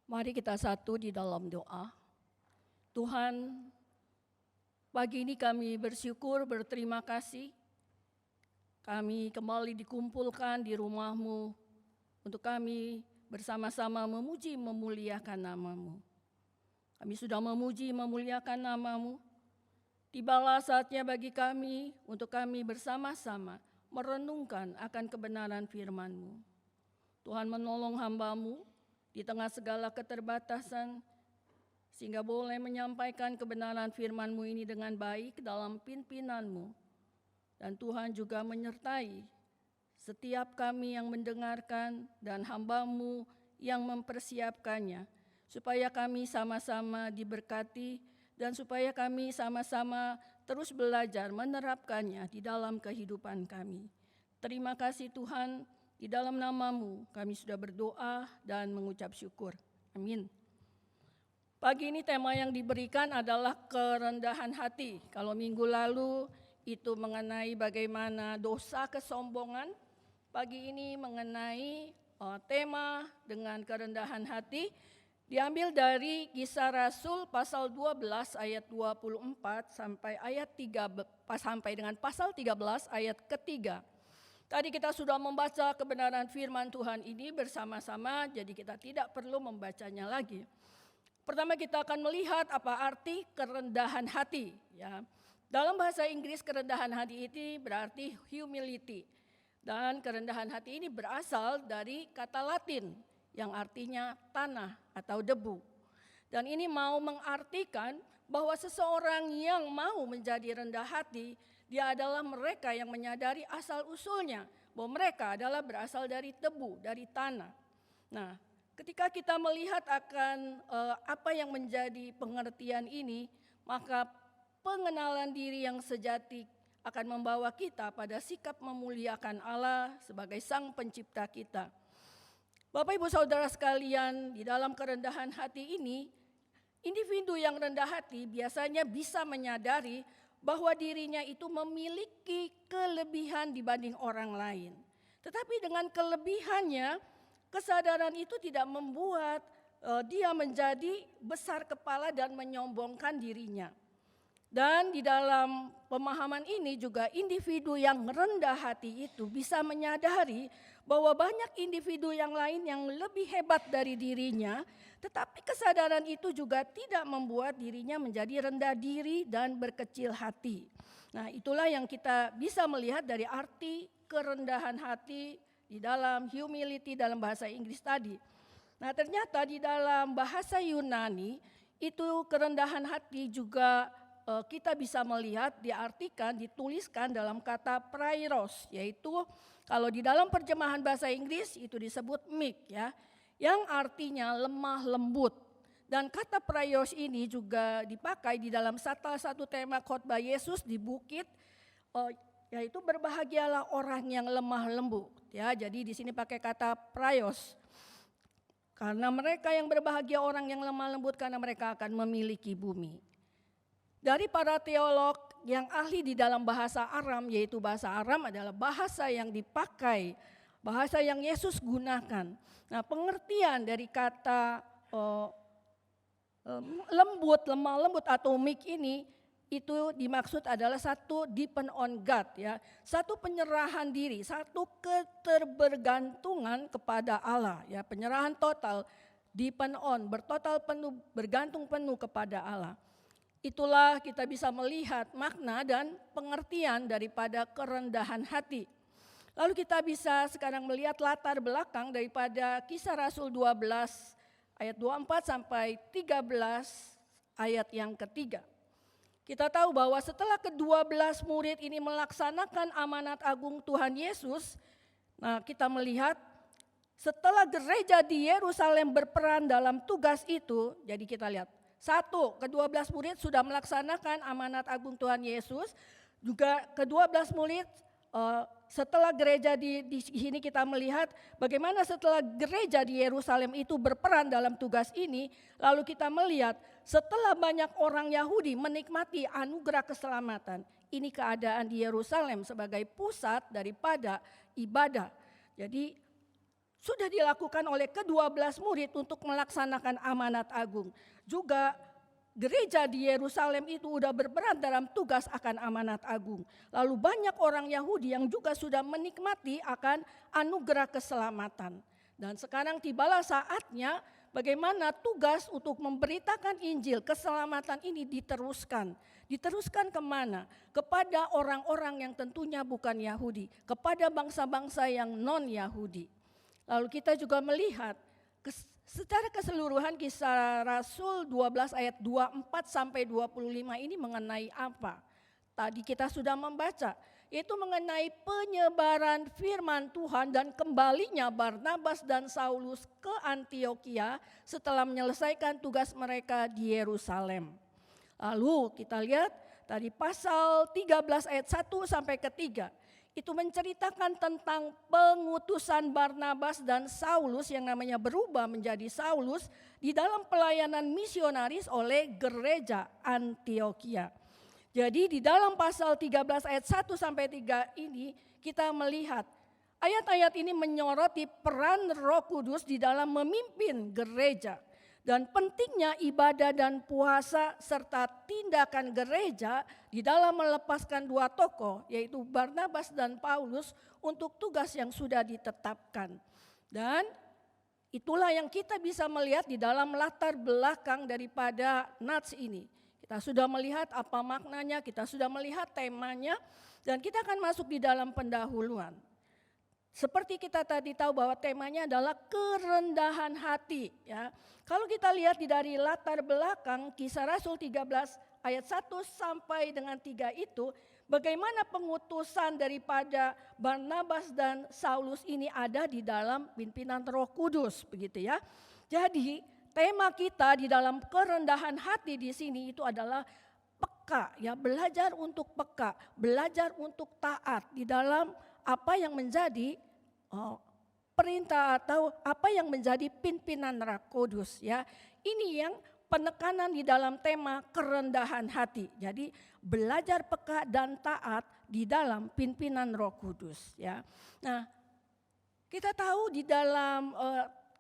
Mari kita satu di dalam doa. Tuhan, pagi ini kami bersyukur, berterima kasih. Kami kembali dikumpulkan di rumah-Mu untuk kami bersama-sama memuji, memuliakan nama-Mu. Kami sudah memuji, memuliakan nama-Mu. Tibalah saatnya bagi kami untuk kami bersama-sama merenungkan akan kebenaran firman-Mu. Tuhan menolong hamba-Mu di tengah segala keterbatasan, sehingga boleh menyampaikan kebenaran firman-Mu ini dengan baik dalam pimpinan-Mu. Dan Tuhan juga menyertai setiap kami yang mendengarkan dan hamba-Mu yang mempersiapkannya, supaya kami sama-sama diberkati dan supaya kami sama-sama terus belajar menerapkannya di dalam kehidupan kami. Terima kasih Tuhan, di dalam nama-Mu kami sudah berdoa dan mengucap syukur. Amin. Pagi ini tema yang diberikan adalah kerendahan hati. Kalau minggu lalu itu mengenai bagaimana dosa kesombongan, pagi ini mengenai tema dengan kerendahan hati, diambil dari Kisah Rasul pasal 12 ayat 24 sampai ayat 3 sampai dengan pasal 13 ayat ketiga. Tadi kita sudah membaca kebenaran firman Tuhan ini bersama-sama, jadi kita tidak perlu membacanya lagi. Pertama kita akan melihat apa arti kerendahan hati. Ya. Dalam bahasa Inggris kerendahan hati ini berarti humility. Dan kerendahan hati ini berasal dari kata Latin yang artinya tanah atau debu. Dan ini mau mengartikan bahwa seseorang yang mau menjadi rendah hati, dia adalah mereka yang menyadari asal-usulnya, bahwa mereka adalah berasal dari debu, dari tanah. Nah, ketika kita melihat akan apa yang menjadi pengertian ini, maka pengenalan diri yang sejati akan membawa kita pada sikap memuliakan Allah sebagai Sang Pencipta kita. Bapak Ibu Saudara sekalian, di dalam kerendahan hati ini, individu yang rendah hati biasanya bisa menyadari bahwa dirinya itu memiliki kelebihan dibanding orang lain. Tetapi dengan kelebihannya, kesadaran itu tidak membuat dia menjadi besar kepala dan menyombongkan dirinya. Dan di dalam pemahaman ini juga individu yang rendah hati itu bisa menyadari bahwa banyak individu yang lain yang lebih hebat dari dirinya, tetapi kesadaran itu juga tidak membuat dirinya menjadi rendah diri dan berkecil hati. Nah, itulah yang kita bisa melihat dari arti kerendahan hati di dalam humility dalam bahasa Inggris tadi. Nah, ternyata di dalam bahasa Yunani itu kerendahan hati juga kita bisa melihat diartikan, dituliskan dalam kata prairos, yaitu kalau di dalam terjemahan bahasa Inggris itu disebut meek ya, yang artinya lemah lembut. Dan kata prairos ini juga dipakai di dalam salah satu tema khotbah Yesus di bukit, yaitu berbahagialah orang yang lemah lembut. Ya, jadi di sini pakai kata prairos. Karena mereka yang berbahagia orang yang lemah lembut, karena mereka akan memiliki bumi. Dari para teolog yang ahli di dalam bahasa Aram, yaitu bahasa Aram adalah bahasa yang dipakai, bahasa yang Yesus gunakan. Nah, pengertian dari kata lembut, lemah lembut atau meek ini, itu dimaksud adalah satu depend on God ya, satu penyerahan diri, satu keterbergantungan kepada Allah ya, penyerahan total, depend on, bertotal penuh, bergantung penuh kepada Allah. Itulah kita bisa melihat makna dan pengertian daripada kerendahan hati. Lalu kita bisa sekarang melihat latar belakang daripada Kisah Rasul 12 ayat 24 sampai 13 ayat yang ketiga. Kita tahu bahwa setelah ke-12 murid ini melaksanakan amanat agung Tuhan Yesus, nah kita melihat setelah gereja di Yerusalem berperan dalam tugas itu, jadi kita lihat. Satu, ke-12 murid sudah melaksanakan amanat agung Tuhan Yesus. Juga ke-12 murid setelah gereja di sini kita melihat bagaimana setelah gereja di Yerusalem itu berperan dalam tugas ini. Lalu kita melihat setelah banyak orang Yahudi menikmati anugerah keselamatan. Ini keadaan di Yerusalem sebagai pusat daripada ibadah. Jadi sudah dilakukan oleh ke-12 murid untuk melaksanakan amanat agung. Juga gereja di Yerusalem itu sudah berperan dalam tugas akan amanat agung. Lalu banyak orang Yahudi yang juga sudah menikmati akan anugerah keselamatan. Dan sekarang tibalah saatnya bagaimana tugas untuk memberitakan Injil keselamatan ini diteruskan. Diteruskan kemana? Kepada orang-orang yang tentunya bukan Yahudi. Kepada bangsa-bangsa yang non-Yahudi. Lalu kita juga melihat secara keseluruhan Kisah Rasul 12 ayat 24 sampai 25 ini mengenai apa? Tadi kita sudah membaca, itu mengenai penyebaran firman Tuhan dan kembalinya Barnabas dan Saulus ke Antiokhia setelah menyelesaikan tugas mereka di Yerusalem. Lalu kita lihat dari pasal 13 ayat 1 sampai ke 3. Itu menceritakan tentang pengutusan Barnabas dan Saulus yang namanya berubah menjadi Saulus di dalam pelayanan misionaris oleh gereja Antiokhia. Jadi di dalam pasal 13 ayat 1 sampai 3 ini kita melihat ayat-ayat ini menyoroti peran Roh Kudus di dalam memimpin gereja. Dan pentingnya ibadah dan puasa serta tindakan gereja di dalam melepaskan dua tokoh yaitu Barnabas dan Paulus untuk tugas yang sudah ditetapkan. Dan itulah yang kita bisa melihat di dalam latar belakang daripada nats ini. Kita sudah melihat apa maknanya, kita sudah melihat temanya dan kita akan masuk di dalam pendahuluan. Seperti kita tadi tahu bahwa temanya adalah kerendahan hati. Ya. Kalau kita lihat dari latar belakang Kisah Rasul 13 ayat 1 sampai dengan 3 itu, bagaimana pengutusan daripada Barnabas dan Saulus ini ada di dalam pimpinan Roh Kudus, begitu ya. Jadi tema kita di dalam kerendahan hati di sini itu adalah peka, ya, belajar untuk peka, belajar untuk taat di dalam apa yang menjadi perintah atau apa yang menjadi pimpinan Roh Kudus, ya. Ini yang penekanan di dalam tema kerendahan hati. Jadi belajar peka dan taat di dalam pimpinan Roh Kudus, ya. Nah, kita tahu di dalam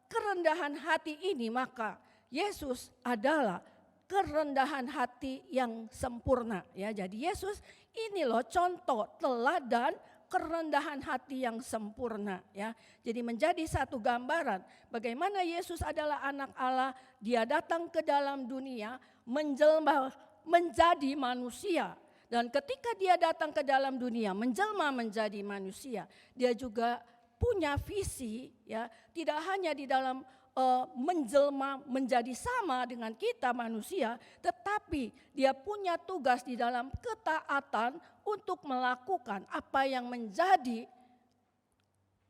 kerendahan hati ini maka Yesus adalah kerendahan hati yang sempurna, ya. Jadi Yesus ini loh contoh teladan kerendahan hati yang sempurna, ya. Jadi menjadi satu gambaran bagaimana Yesus adalah anak Allah, dia datang ke dalam dunia menjelma menjadi manusia. Dan ketika dia datang ke dalam dunia menjelma menjadi manusia, dia juga punya visi, ya, tidak hanya di dalam menjelma menjadi sama dengan kita manusia, tetapi dia punya tugas di dalam ketaatan untuk melakukan apa yang menjadi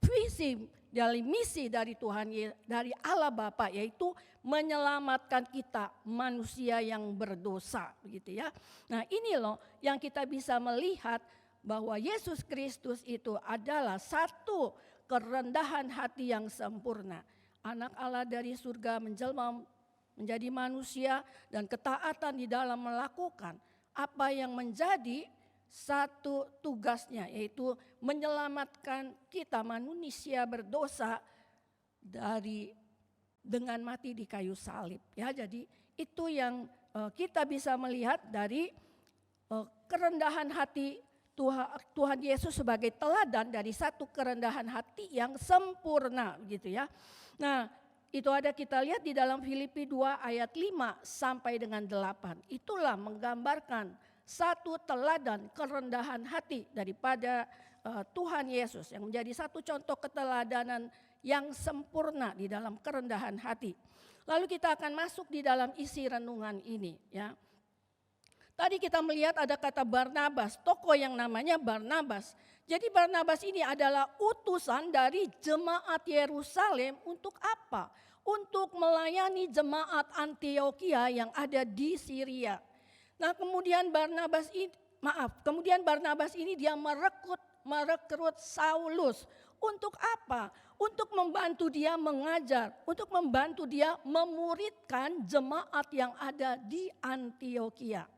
visi dari misi dari Tuhan, dari Allah Bapa, yaitu menyelamatkan kita manusia yang berdosa, begitu ya. Nah, ini loh yang kita bisa melihat bahwa Yesus Kristus itu adalah satu kerendahan hati yang sempurna. Anak Allah dari surga menjelma menjadi manusia dan ketaatan di dalam melakukan apa yang menjadi satu tugasnya, yaitu menyelamatkan kita manusia berdosa dengan mati di kayu salib, ya. Jadi itu yang kita bisa melihat dari kerendahan hati Tuhan Yesus sebagai teladan dari satu kerendahan hati yang sempurna, gitu ya. Nah, itu ada kita lihat di dalam Filipi 2 ayat 5 sampai dengan 8. Itulah menggambarkan satu teladan kerendahan hati daripada Tuhan Yesus yang menjadi satu contoh keteladanan yang sempurna di dalam kerendahan hati. Lalu kita akan masuk di dalam isi renungan ini, ya. Tadi kita melihat ada kata Barnabas, tokoh yang namanya Barnabas. Jadi Barnabas ini adalah utusan dari jemaat Yerusalem untuk apa? Untuk melayani jemaat Antiokhia yang ada di Syria. Nah, kemudian Barnabas ini dia merekrut Saulus. Untuk apa? Untuk membantu dia mengajar, untuk membantu dia memuridkan jemaat yang ada di Antiokhia.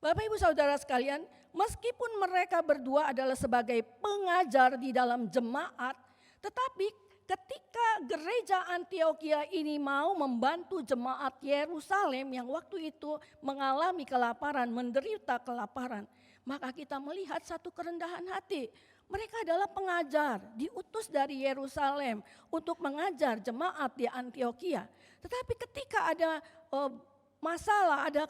Bapak Ibu Saudara sekalian, meskipun mereka berdua adalah sebagai pengajar di dalam jemaat, tetapi ketika gereja Antiokhia ini mau membantu jemaat Yerusalem yang waktu itu mengalami kelaparan, menderita kelaparan, maka kita melihat satu kerendahan hati. Mereka adalah pengajar, diutus dari Yerusalem untuk mengajar jemaat di Antiokhia. Tetapi ketika ada masalah, ada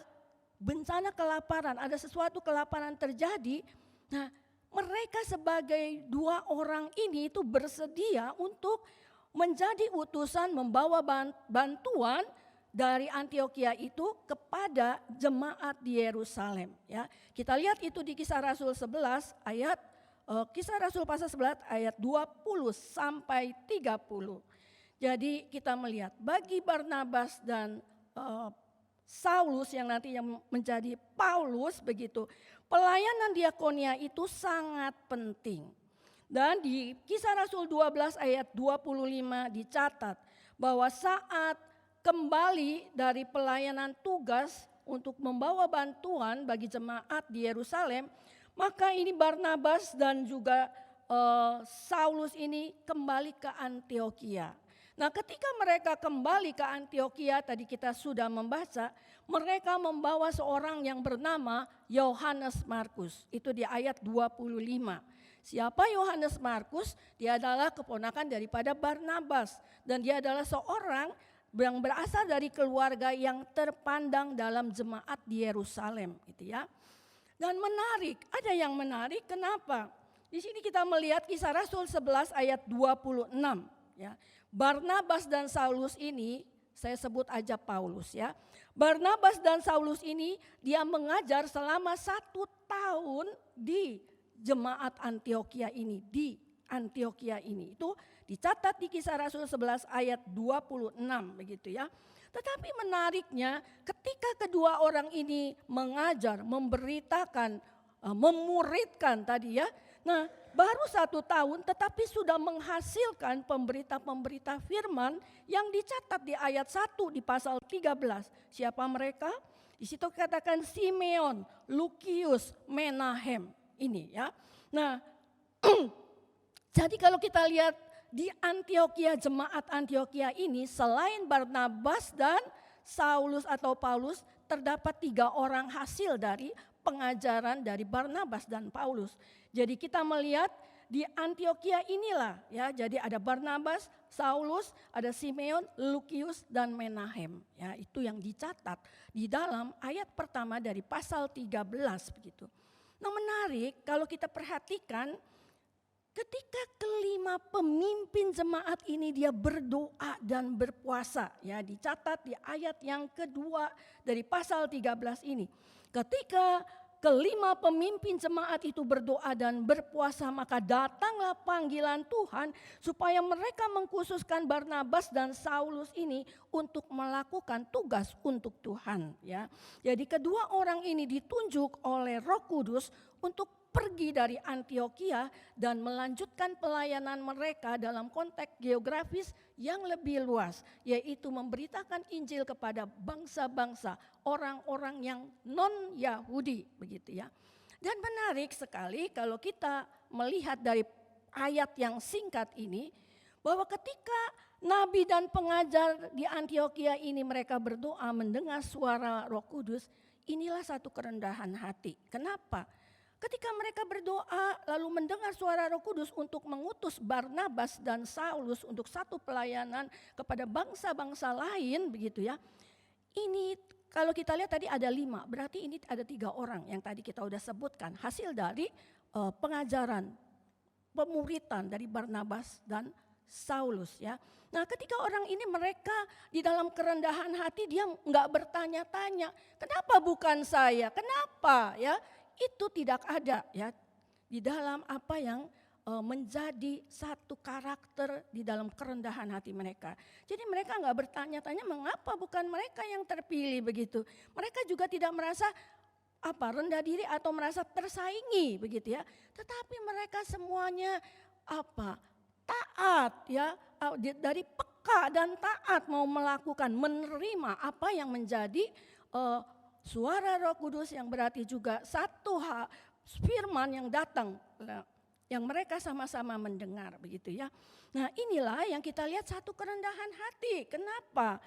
bencana kelaparan, ada sesuatu kelaparan terjadi, nah mereka sebagai dua orang ini itu bersedia untuk menjadi utusan membawa bantuan dari Antiokhia itu kepada jemaat di Yerusalem. Ya, kita lihat itu di Kisah Rasul 11 ayat Kisah Rasul pasal 11 ayat 20 sampai 30. Jadi kita melihat bagi Barnabas dan Saulus yang nantinya menjadi Paulus begitu, pelayanan diakonia itu sangat penting. Dan di Kisah Rasul 12 ayat 25 dicatat bahwa saat kembali dari pelayanan tugas untuk membawa bantuan bagi jemaat di Yerusalem, maka ini Barnabas dan juga Saulus ini kembali ke Antiokhia. Nah, ketika mereka kembali ke Antiokhia, tadi kita sudah membaca, mereka membawa seorang yang bernama Yohanes Markus. Itu di ayat 25. Siapa Yohanes Markus? Dia adalah keponakan daripada Barnabas. Dan dia adalah seorang yang berasal dari keluarga yang terpandang dalam jemaat di Yerusalem. Gitu ya. Dan menarik, ada yang menarik, kenapa? Di sini kita melihat Kisah Rasul 11 ayat 26. Ya. Barnabas dan Saulus ini, saya sebut aja Paulus ya. Barnabas dan Saulus ini dia mengajar selama 1 tahun di jemaat Antiokhia ini. Di Antiokhia ini, itu dicatat di Kisah Rasul 11 ayat 26 begitu ya. Tetapi menariknya ketika kedua orang ini mengajar, memberitakan, memuridkan tadi ya. Nah baru 1 tahun tetapi sudah menghasilkan pemberita-pemberita firman yang dicatat di ayat 1 di pasal 13. Siapa mereka? Di situ katakan Simeon, Lukius, Menahem ini ya. Nah jadi kalau kita lihat di Antiokhia, jemaat Antiokhia ini selain Barnabas dan Saulus atau Paulus, terdapat 3 orang hasil dari pengajaran dari Barnabas dan Paulus. Jadi kita melihat di Antiokhia inilah ya, jadi ada Barnabas, Saulus, ada Simeon, Lukius dan Menahem. Ya, itu yang dicatat di dalam ayat pertama dari pasal 13 begitu. Nah, menarik kalau kita perhatikan ketika kelima pemimpin jemaat ini dia berdoa dan berpuasa. Ya, dicatat di ayat yang kedua dari pasal 13 ini. Ketika kelima pemimpin jemaat itu berdoa dan berpuasa, maka datanglah panggilan Tuhan supaya mereka mengkhususkan Barnabas dan Saulus ini untuk melakukan tugas untuk Tuhan. Ya, jadi kedua orang ini ditunjuk oleh Roh Kudus untuk pergi dari Antiokhia dan melanjutkan pelayanan mereka dalam konteks geografis yang lebih luas, yaitu memberitakan Injil kepada bangsa-bangsa, orang-orang yang non-Yahudi begitu ya. Dan menarik sekali kalau kita melihat dari ayat yang singkat ini, bahwa ketika nabi dan pengajar di Antiokhia ini mereka berdoa mendengar suara Roh Kudus, inilah satu kerendahan hati. Kenapa? Ketika mereka berdoa lalu mendengar suara Roh Kudus untuk mengutus Barnabas dan Saulus untuk satu pelayanan kepada bangsa-bangsa lain begitu ya. Ini kalau kita lihat tadi ada 5, berarti ini ada 3 orang yang tadi kita udah sebutkan. Hasil dari pengajaran, pemuritan dari Barnabas dan Saulus ya. Nah ketika orang ini mereka di dalam kerendahan hati dia enggak bertanya-tanya. Kenapa bukan saya? Kenapa ya? Itu tidak ada ya di dalam apa yang menjadi satu karakter di dalam kerendahan hati mereka. Jadi mereka enggak bertanya-tanya mengapa bukan mereka yang terpilih begitu. Mereka juga tidak merasa rendah diri atau merasa tersaingi begitu ya. Tetapi mereka semuanya taat ya, dari peka dan taat mau melakukan, menerima apa yang menjadi suara Roh Kudus yang berarti juga satu firman yang datang yang mereka sama-sama mendengar begitu ya. Nah, inilah yang kita lihat satu kerendahan hati. Kenapa?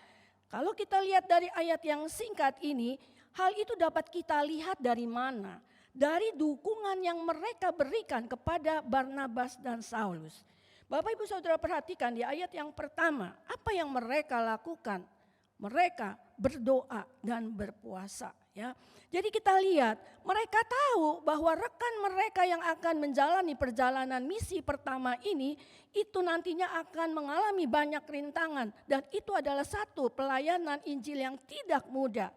Kalau kita lihat dari ayat yang singkat ini, hal itu dapat kita lihat dari mana? Dari dukungan yang mereka berikan kepada Barnabas dan Saulus. Bapak Ibu Saudara perhatikan di ayat yang pertama, apa yang mereka lakukan? Mereka berdoa dan berpuasa ya. Jadi kita lihat mereka tahu bahwa rekan mereka yang akan menjalani perjalanan misi pertama ini itu nantinya akan mengalami banyak rintangan dan itu adalah satu pelayanan Injil yang tidak mudah.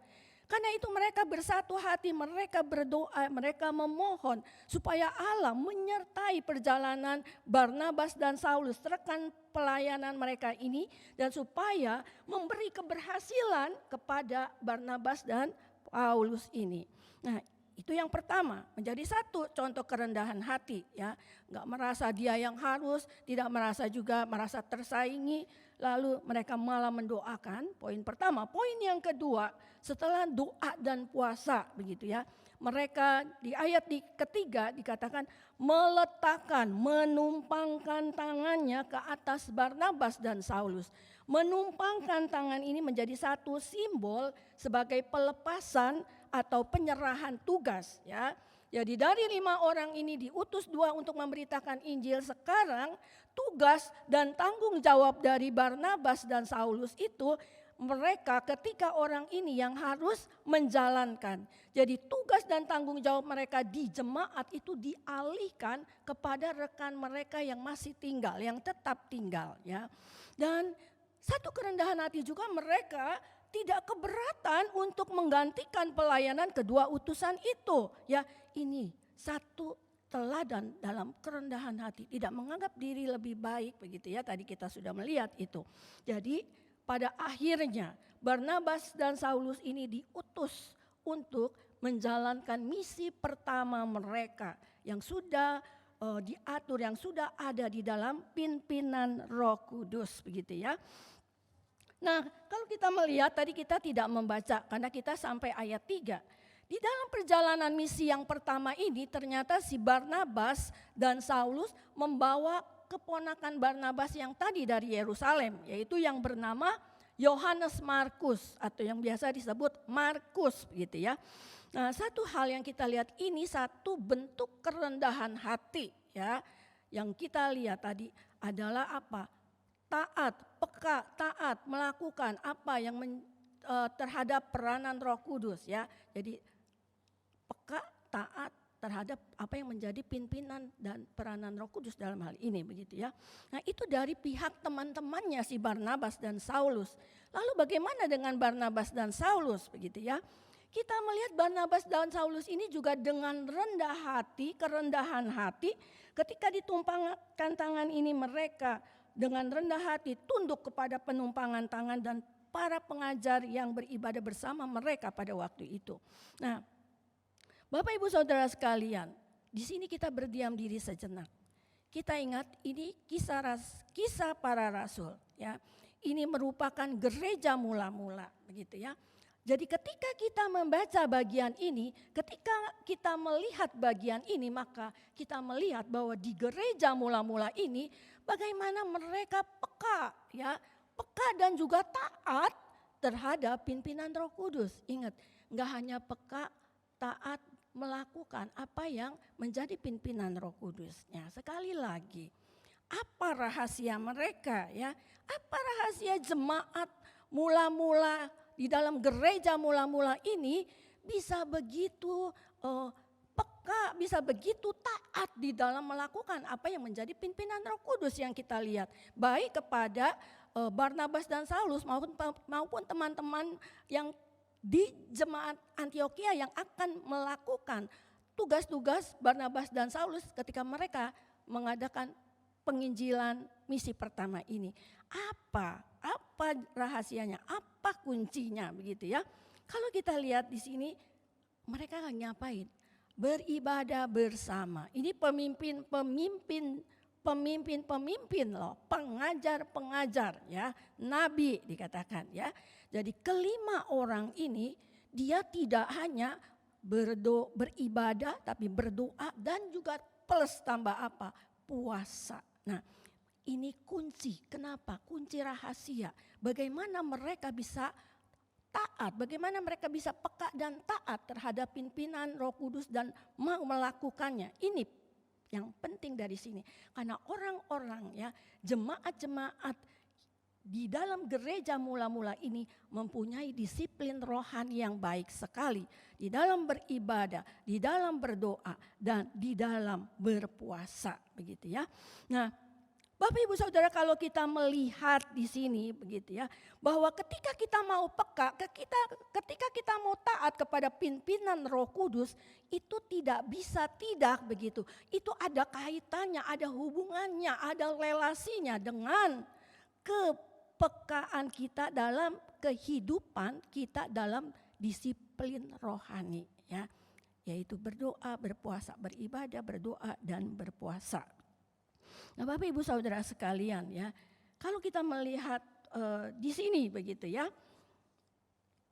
Karena itu mereka bersatu hati, mereka berdoa, mereka memohon supaya Allah menyertai perjalanan Barnabas dan Saulus, rekan pelayanan mereka ini, dan supaya memberi keberhasilan kepada Barnabas dan Paulus ini. Nah, itu yang pertama, menjadi satu contoh kerendahan hati ya. Enggak merasa dia yang harus, tidak merasa juga merasa tersaingi, lalu mereka malah mendoakan. Poin pertama, poin yang kedua, setelah doa dan puasa begitu ya. Mereka di ayat ketiga dikatakan meletakkan, menumpangkan tangannya ke atas Barnabas dan Saulus. Menumpangkan tangan ini menjadi satu simbol sebagai pelepasan atau penyerahan tugas ya. Jadi dari 5 orang ini diutus 2 untuk memberitakan Injil. Sekarang tugas dan tanggung jawab dari Barnabas dan Saulus itu mereka ketika orang ini yang harus menjalankan. Jadi tugas dan tanggung jawab mereka di jemaat itu dialihkan kepada rekan mereka yang masih tinggal, yang tetap tinggal ya. Dan satu kerendahan hati juga mereka tidak keberatan untuk menggantikan pelayanan kedua utusan itu. Ya, ini satu teladan dalam kerendahan hati, tidak menganggap diri lebih baik begitu ya. Tadi kita sudah melihat itu. Jadi pada akhirnya Barnabas dan Saulus ini diutus untuk menjalankan misi pertama mereka yang sudah diatur, yang sudah ada di dalam pimpinan Roh Kudus begitu ya. Nah, kalau kita melihat tadi kita tidak membaca karena kita sampai ayat 3. Di dalam perjalanan misi yang pertama ini ternyata si Barnabas dan Saulus membawa keponakan Barnabas yang tadi dari Yerusalem, yaitu yang bernama Yohanes Markus atau yang biasa disebut Markus gitu ya. Nah, satu hal yang kita lihat ini satu bentuk kerendahan hati ya. Yang kita lihat tadi adalah apa? Taat, peka, taat melakukan apa yang terhadap peranan Roh Kudus ya. Jadi peka, taat terhadap apa yang menjadi pimpinan dan peranan Roh Kudus dalam hal ini begitu ya. Nah, itu dari pihak teman-temannya si Barnabas dan Saulus. Lalu bagaimana dengan Barnabas dan Saulus begitu ya? Kita melihat Barnabas dan Saulus ini juga dengan rendah hati, kerendahan hati, ketika ditumpangkan tangan ini mereka dengan rendah hati tunduk kepada penumpangan tangan dan para pengajar yang beribadah bersama mereka pada waktu itu. Nah, Bapak Ibu Saudara sekalian, di sini kita berdiam diri sejenak. Kita ingat ini kisah para rasul ya. Ini merupakan gereja mula-mula begitu ya. Jadi ketika kita membaca bagian ini, ketika kita melihat bagian ini, maka kita melihat bahwa di gereja mula-mula ini bagaimana mereka peka ya, peka dan juga taat terhadap pimpinan Roh Kudus. Ingat, enggak hanya peka, taat melakukan apa yang menjadi pimpinan Roh Kudusnya. Sekali lagi, apa rahasia mereka ya? Apa rahasia jemaat mula-mula di dalam gereja mula-mula ini bisa begitu peka, bisa begitu taat di dalam melakukan apa yang menjadi pimpinan Roh Kudus yang kita lihat. Baik kepada Barnabas dan Saulus maupun teman-teman yang di jemaat Antiokhia yang akan melakukan tugas-tugas Barnabas dan Saulus ketika mereka mengadakan penginjilan misi pertama ini. Apa rahasianya? Apa kuncinya begitu ya? Kalau kita lihat di sini mereka ngapain? Beribadah bersama. Ini pemimpin loh, pengajar ya, nabi dikatakan ya. Jadi kelima orang ini dia tidak hanya beribadah tapi berdoa dan juga plus tambah apa? Puasa. Nah, ini kunci. Kenapa? Kunci rahasia. Bagaimana mereka bisa taat, bagaimana mereka bisa peka dan taat terhadap pimpinan Roh Kudus dan mau melakukannya. Ini yang penting dari sini. Karena orang-orang ya, jemaat-jemaat di dalam gereja mula-mula ini mempunyai disiplin rohani yang baik sekali. Di dalam beribadah, di dalam berdoa, dan di dalam berpuasa. Begitu ya. Nah, Bapak Ibu Saudara, kalau kita melihat di sini begitu ya, bahwa ketika kita mau peka, ketika kita mau taat kepada pimpinan Roh Kudus, itu tidak bisa tidak begitu. Itu ada kaitannya, ada hubungannya, ada relasinya dengan kepekaan kita dalam kehidupan kita dalam disiplin rohani ya, yaitu berdoa, berpuasa, beribadah, berdoa dan berpuasa. Nah, Bapak Ibu Saudara sekalian ya, kalau kita melihat di sini begitu ya,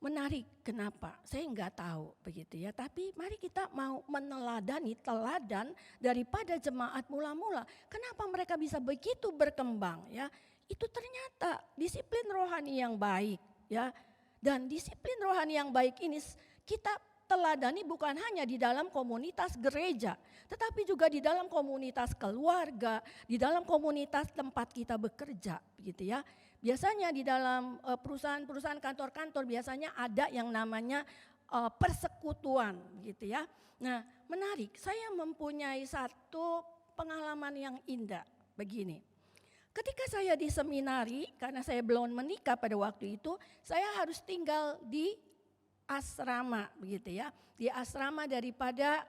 menarik. Kenapa? Saya enggak tahu begitu ya. Tapi mari kita mau meneladani teladan daripada jemaat mula-mula. Kenapa mereka bisa begitu berkembang ya? Itu ternyata disiplin rohani yang baik ya. Dan disiplin rohani yang baik ini kita teladani bukan hanya di dalam komunitas gereja, tetapi juga di dalam komunitas keluarga, di dalam komunitas tempat kita bekerja, begitu ya. Biasanya di dalam perusahaan-perusahaan, kantor-kantor biasanya ada yang namanya persekutuan, gitu ya. Nah, menarik. Saya mempunyai satu pengalaman yang indah begini. Ketika saya di seminari, karena saya belum menikah pada waktu itu, saya harus tinggal di asrama begitu ya, di asrama daripada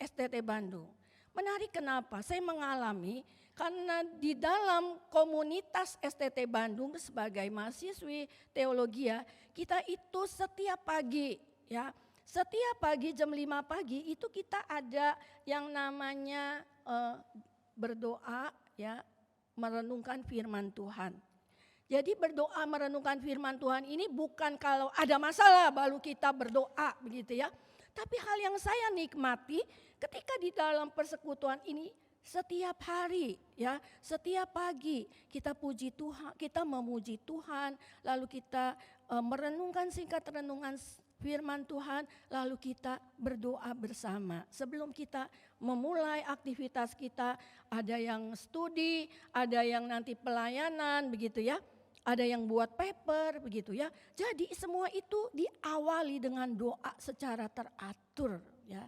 STT Bandung. Menarik kenapa? Saya mengalami karena di dalam komunitas STT Bandung sebagai mahasiswi teologi ya, kita itu setiap pagi ya, setiap pagi jam 5 pagi itu kita ada yang namanya berdoa ya, merenungkan firman Tuhan. Jadi berdoa merenungkan firman Tuhan ini bukan kalau ada masalah baru kita berdoa begitu ya. Tapi hal yang saya nikmati ketika di dalam persekutuan ini setiap hari ya, setiap pagi kita puji Tuhan, kita memuji Tuhan, lalu kita merenungkan singkat renungan firman Tuhan, lalu kita berdoa bersama. Sebelum kita memulai aktivitas kita, ada yang studi, ada yang nanti pelayanan begitu ya. Ada yang buat paper begitu ya. Jadi semua itu diawali dengan doa secara teratur ya.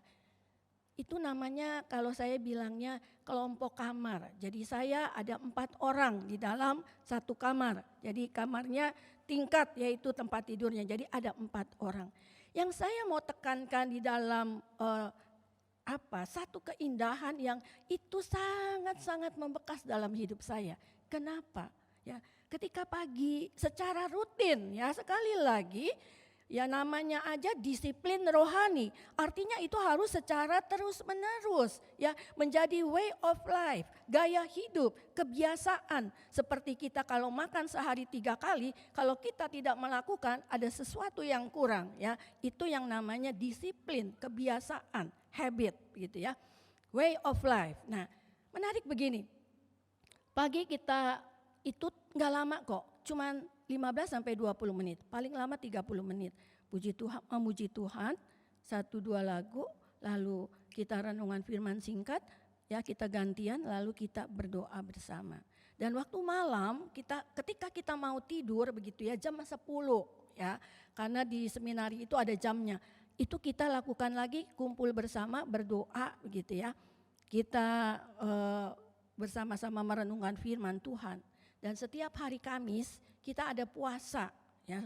Itu namanya kalau saya bilangnya kelompok kamar. Jadi saya ada 4 orang di dalam satu kamar. Jadi kamarnya tingkat yaitu tempat tidurnya. Jadi ada 4 orang. Yang saya mau tekankan di dalam satu keindahan yang itu sangat-sangat membekas dalam hidup saya. Kenapa? Ya, ketika pagi secara rutin ya, sekali lagi ya namanya aja disiplin rohani. Artinya itu harus secara terus-menerus ya, menjadi way of life, gaya hidup, kebiasaan. Seperti kita kalau makan sehari 3 kali, kalau kita tidak melakukan ada sesuatu yang kurang ya. Itu yang namanya disiplin, kebiasaan, habit gitu ya. Way of life. Nah, menarik begini. Pagi kita itu enggak lama kok, cuman 15 sampai 20 menit, paling lama 30 menit. Puji Tuhan, memuji Tuhan, 1-2 lagu, lalu kita renungan firman singkat, ya kita gantian, lalu kita berdoa bersama. Dan waktu malam ketika kita mau tidur begitu ya, jam 10 ya, karena di seminari itu ada jamnya. Itu kita lakukan lagi kumpul bersama berdoa begitu ya. Kita bersama-sama merenungkan firman Tuhan. Dan setiap hari Kamis kita ada puasa ya.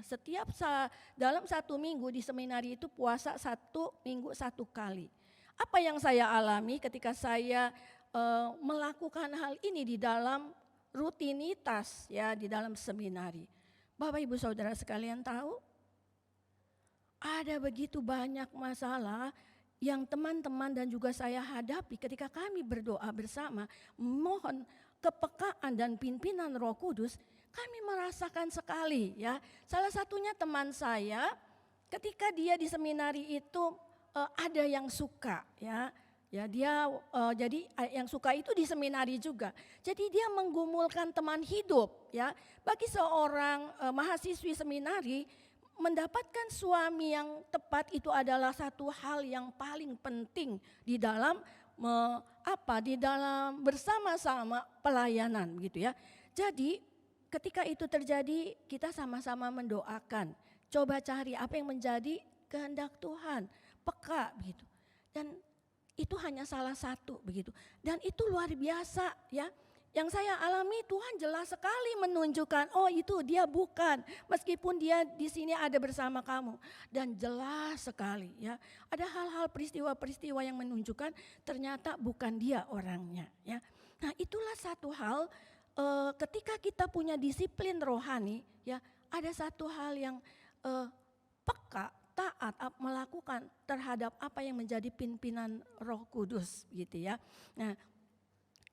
Dalam 1 minggu di seminari itu puasa 1 minggu 1 kali. Apa yang saya alami ketika saya melakukan hal ini di dalam rutinitas ya, di dalam seminari. Bapak Ibu Saudara sekalian tahu, ada begitu banyak masalah yang teman-teman dan juga saya hadapi ketika kami berdoa bersama, mohon kepekaan dan pimpinan Roh Kudus, kami merasakan sekali ya. Salah satunya teman saya ketika dia di seminari itu ada yang suka ya. Ya, dia jadi yang suka itu di seminari juga. Jadi dia menggumulkan teman hidup ya. Bagi seorang mahasiswi seminari, mendapatkan suami yang tepat itu adalah satu hal yang paling penting di dalam di dalam bersama-sama pelayanan gitu ya. Jadi ketika itu terjadi, kita sama-sama mendoakan. Coba cari apa yang menjadi kehendak Tuhan, peka begitu. Dan itu hanya salah satu begitu. Dan itu luar biasa ya. Yang saya alami, Tuhan jelas sekali menunjukkan, oh itu dia bukan. Meskipun dia di sini ada bersama kamu. Dan jelas sekali ya. Ada hal-hal peristiwa-peristiwa yang menunjukkan ternyata bukan dia orangnya ya. Nah itulah satu hal ketika kita punya disiplin rohani ya. Ada satu hal yang peka, taat melakukan terhadap apa yang menjadi pimpinan Roh Kudus gitu ya. Nah,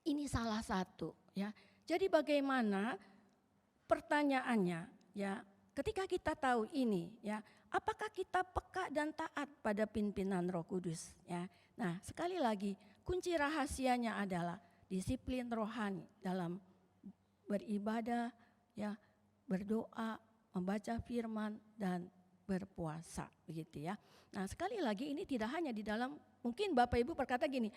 ini salah satu ya. Jadi bagaimana pertanyaannya ya, ketika kita tahu ini ya, apakah kita peka dan taat pada pimpinan Roh Kudus ya. Nah, sekali lagi kunci rahasianya adalah disiplin rohani dalam beribadah ya, berdoa, membaca firman dan berpuasa begitu ya. Nah sekali lagi ini tidak hanya di dalam, mungkin Bapak Ibu berkata gini,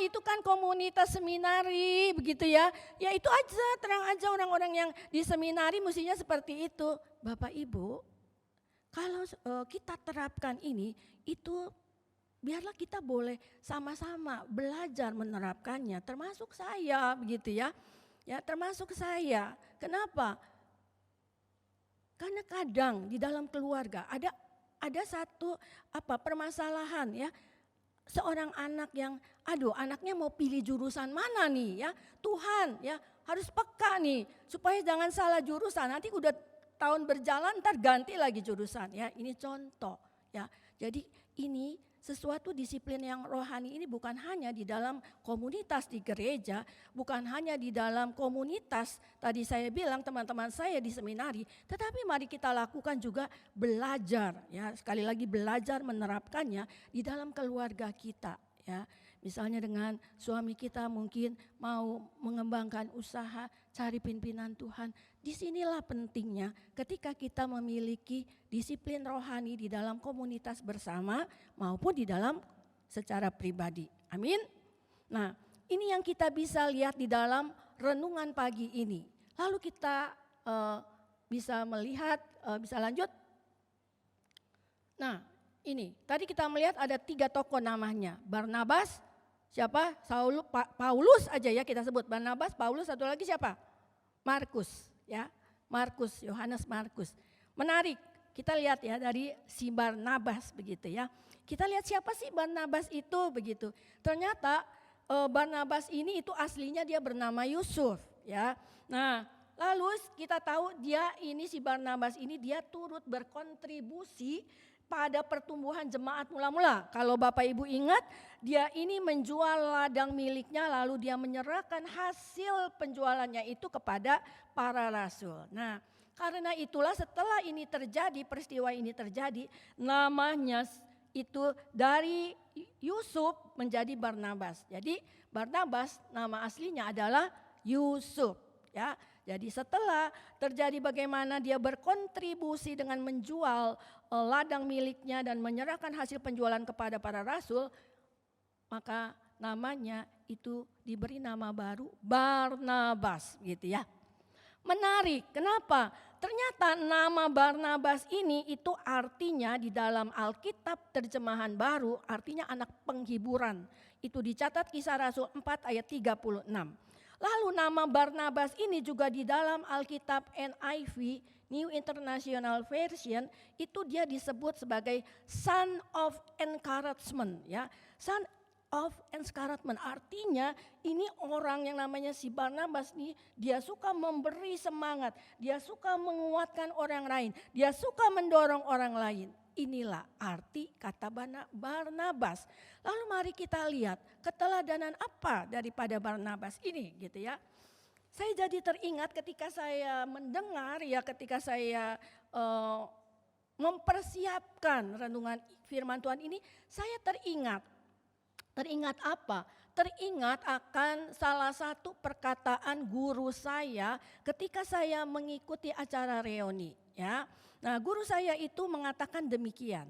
itu kan komunitas seminari begitu ya. Ya itu aja, terang aja orang-orang yang di seminari mestinya seperti itu. Bapak Ibu, kalau kita terapkan ini, itu biarlah kita boleh sama-sama belajar menerapkannya, termasuk saya begitu ya. Ya termasuk saya, kenapa? Karena kadang di dalam keluarga ada satu permasalahan ya. Seorang anak yang anaknya mau pilih jurusan mana nih ya. Tuhan ya harus peka nih supaya jangan salah jurusan. Nanti udah tahun berjalan ntar ganti lagi jurusan ya. Ini contoh ya. Jadi ini sesuatu disiplin yang rohani ini bukan hanya di dalam komunitas di gereja, bukan hanya di dalam komunitas tadi saya bilang teman-teman saya di seminari, tetapi mari kita lakukan juga belajar ya, sekali lagi belajar menerapkannya di dalam keluarga kita ya. Misalnya dengan suami kita mungkin mau mengembangkan usaha, cari pimpinan Tuhan. Disinilah pentingnya ketika kita memiliki disiplin rohani di dalam komunitas bersama maupun di dalam secara pribadi. Amin. Nah ini yang kita bisa lihat di dalam renungan pagi ini. Lalu kita bisa melihat, bisa lanjut. Nah ini tadi kita melihat ada 3 tokoh namanya, Barnabas, siapa? Paulus aja ya kita sebut, Barnabas, Paulus, satu lagi siapa? Markus ya, Markus, Yohanes Markus. Menarik, kita lihat ya dari si Barnabas begitu ya. Kita lihat siapa sih Barnabas itu begitu. Ternyata Barnabas ini itu aslinya dia bernama Yusuf ya. Nah lalu kita tahu dia ini si Barnabas ini dia turut berkontribusi pada pertumbuhan jemaat mula-mula. Kalau Bapak Ibu ingat, dia ini menjual ladang miliknya lalu dia menyerahkan hasil penjualannya itu kepada para rasul. Nah, karena itulah setelah ini terjadi, peristiwa ini terjadi, namanya itu dari Yusuf menjadi Barnabas. Jadi Barnabas nama aslinya adalah Yusuf ya. Jadi setelah terjadi bagaimana dia berkontribusi dengan menjual ladang miliknya dan menyerahkan hasil penjualan kepada para rasul, maka namanya itu diberi nama baru Barnabas gitu ya. Menarik, kenapa? Ternyata nama Barnabas ini itu artinya di dalam Alkitab terjemahan baru artinya anak penghiburan. Itu dicatat Kisah Rasul 4 ayat 36. Lalu nama Barnabas ini juga di dalam Alkitab NIV, New International Version, itu dia disebut sebagai son of encouragement ya. Son of encouragement artinya ini orang yang namanya si Barnabas nih, dia suka memberi semangat, dia suka menguatkan orang lain, dia suka mendorong orang lain. Inilah arti kata Barnabas. Lalu mari kita lihat keteladanan apa daripada Barnabas ini gitu ya. Saya jadi teringat ketika saya mendengar ya, ketika saya mempersiapkan renungan firman Tuhan ini, saya teringat Teringat apa? Teringat akan salah satu perkataan guru saya ketika saya mengikuti acara reuni, ya. Nah, guru saya itu mengatakan demikian.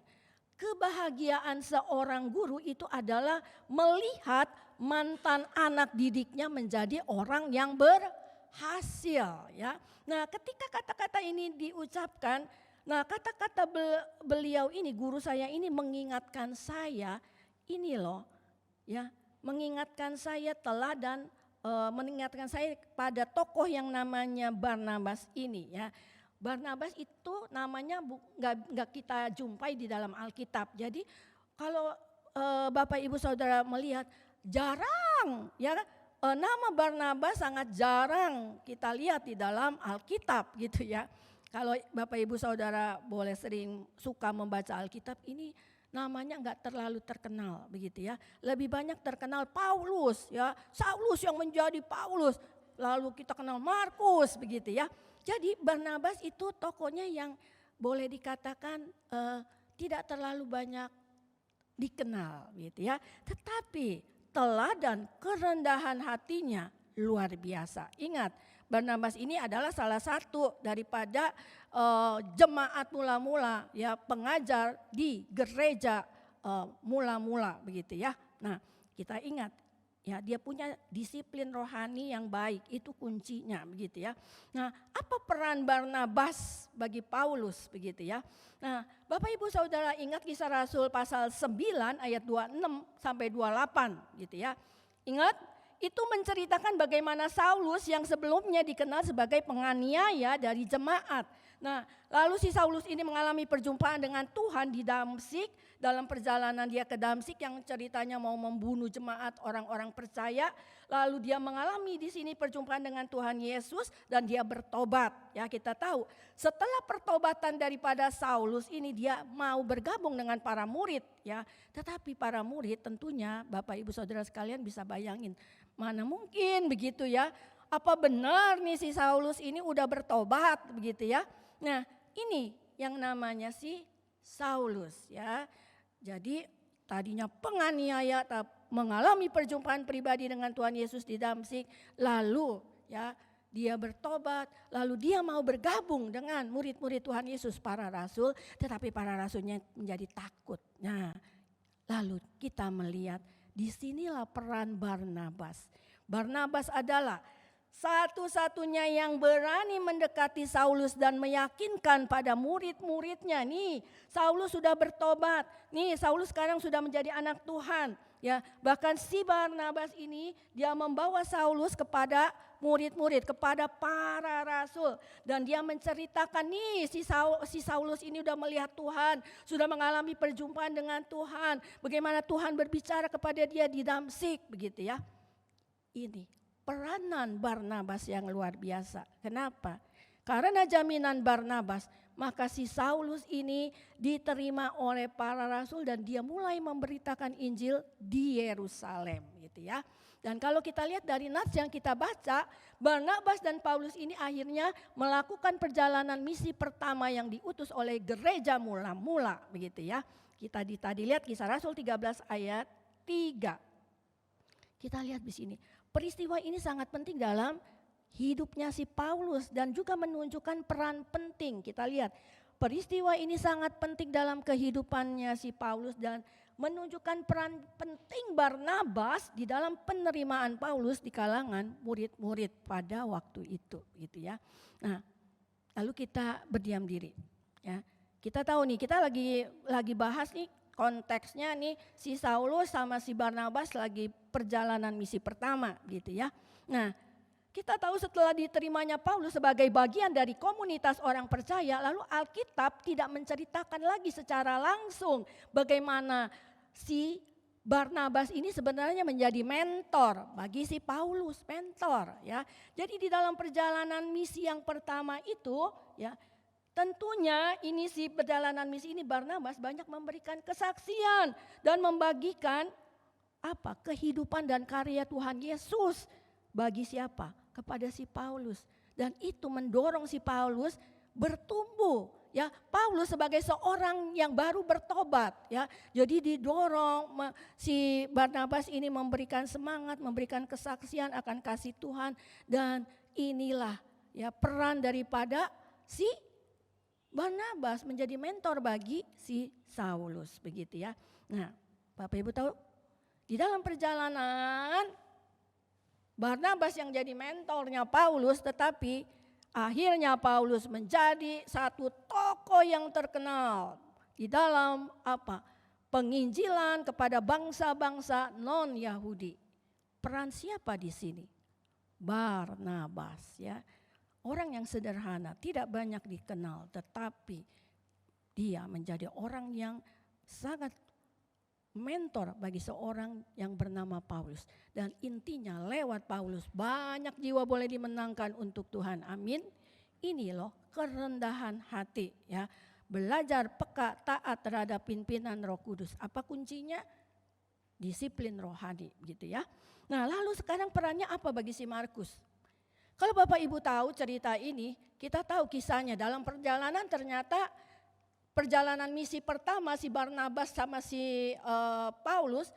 Kebahagiaan seorang guru itu adalah melihat mantan anak didiknya menjadi orang yang berhasil, ya. Nah, ketika kata-kata ini diucapkan, nah kata-kata beliau ini, guru saya ini mengingatkan saya, ini loh, ya, mengingatkan saya teladan, mengingatkan saya pada tokoh yang namanya Barnabas ini, ya. Barnabas itu namanya nggak kita jumpai di dalam Alkitab. Jadi kalau Bapak Ibu Saudara melihat jarang, ya, nama Barnabas sangat jarang kita lihat di dalam Alkitab gitu ya. Kalau Bapak Ibu Saudara boleh sering suka membaca Alkitab, ini namanya nggak terlalu terkenal begitu ya. Lebih banyak terkenal Paulus, ya, Saulus yang menjadi Paulus. Lalu kita kenal Markus begitu ya. Jadi Barnabas itu tokohnya yang boleh dikatakan tidak terlalu banyak dikenal gitu ya. Tetapi teladan kerendahan hatinya luar biasa. Ingat, Barnabas ini adalah salah satu daripada jemaat mula-mula, ya, pengajar di gereja mula-mula begitu ya. Nah, kita ingat, ya, dia punya disiplin rohani yang baik, itu kuncinya begitu ya. Nah, apa peran Barnabas bagi Paulus begitu ya. Nah, Bapak Ibu Saudara ingat Kisah Rasul pasal 9 ayat 26 sampai 28 gitu ya. Ingat, itu menceritakan bagaimana Saulus yang sebelumnya dikenal sebagai penganiaya dari jemaat. Nah, lalu si Saulus ini mengalami perjumpaan dengan Tuhan di Damsyik. Dalam perjalanan dia ke Damsyik yang ceritanya mau membunuh jemaat orang-orang percaya. Lalu dia mengalami di sini perjumpaan dengan Tuhan Yesus dan dia bertobat. Ya, kita tahu setelah pertobatan daripada Saulus ini dia mau bergabung dengan para murid. Ya, tetapi para murid tentunya Bapak Ibu Saudara sekalian bisa bayangin. Mana mungkin begitu ya. Apa benar nih si Saulus ini udah bertobat begitu ya. Nah, ini yang namanya si Saulus ya. Jadi tadinya penganiaya mengalami perjumpaan pribadi dengan Tuhan Yesus di Damsyik, lalu ya dia bertobat, lalu dia mau bergabung dengan murid-murid Tuhan Yesus para rasul, tetapi para rasulnya menjadi takut. Nah, lalu kita melihat disinilah peran Barnabas. Barnabas adalah satu-satunya yang berani mendekati Saulus dan meyakinkan pada murid-muridnya, nih Saulus sudah bertobat, nih Saulus sekarang sudah menjadi anak Tuhan. Ya, bahkan si Barnabas ini dia membawa Saulus kepada murid-murid, kepada para rasul, dan dia menceritakan nih si Saulus ini sudah melihat Tuhan, sudah mengalami perjumpaan dengan Tuhan, bagaimana Tuhan berbicara kepada dia di Damsyik begitu ya. Ini peranan Barnabas yang luar biasa. Kenapa? Karena jaminan Barnabas, maka si Saulus ini diterima oleh para rasul dan dia mulai memberitakan Injil di Yerusalem gitu ya. Dan kalau kita lihat dari nats yang kita baca, Barnabas dan Paulus ini akhirnya melakukan perjalanan misi pertama yang diutus oleh gereja mula-mula begitu ya. Kita tadi lihat Kisah Rasul 13 ayat 3. Kita lihat di sini. Peristiwa ini sangat penting dalam hidupnya si Paulus dan juga menunjukkan peran penting. Kita lihat peristiwa ini sangat penting dalam kehidupannya si Paulus dan menunjukkan peran penting Barnabas di dalam penerimaan Paulus di kalangan murid-murid pada waktu itu gitu ya. Nah, lalu kita berdiam diri ya. Kita tahu nih, kita lagi bahas nih konteksnya nih si Saulus sama si Barnabas lagi perjalanan misi pertama gitu ya. Nah, kita tahu setelah diterimanya Paulus sebagai bagian dari komunitas orang percaya, lalu Alkitab tidak menceritakan lagi secara langsung bagaimana si Barnabas ini sebenarnya menjadi mentor bagi si Paulus, mentor ya. Jadi di dalam perjalanan misi yang pertama itu ya, tentunya ini si perjalanan misi ini Barnabas banyak memberikan kesaksian dan membagikan apa? Kehidupan dan karya Tuhan Yesus bagi siapa? Kepada si Paulus. Dan itu mendorong si Paulus bertumbuh ya Paulus sebagai seorang yang baru bertobat ya. Jadi didorong si Barnabas ini memberikan semangat, memberikan kesaksian akan kasih Tuhan, dan inilah ya peran daripada si Barnabas menjadi mentor bagi si Saulus begitu ya. Nah, Bapak Ibu tahu di dalam perjalanan Barnabas yang jadi mentornya Paulus, tetapi akhirnya Paulus menjadi satu tokoh yang terkenal di dalam penginjilan kepada bangsa-bangsa non-Yahudi. Peran siapa di sini? Barnabas ya. Orang yang sederhana, tidak banyak dikenal, tetapi dia menjadi orang yang sangat mentor bagi seorang yang bernama Paulus. Dan intinya lewat Paulus banyak jiwa boleh dimenangkan untuk Tuhan. Amin. Ini loh kerendahan hati ya. Belajar peka taat terhadap pimpinan Roh Kudus. Apa kuncinya? Disiplin rohani gitu ya. Nah, lalu sekarang perannya apa bagi si Markus? Kalau Bapak Ibu tahu cerita ini, kita tahu kisahnya dalam perjalanan, ternyata perjalanan misi pertama si Barnabas sama si Paulus,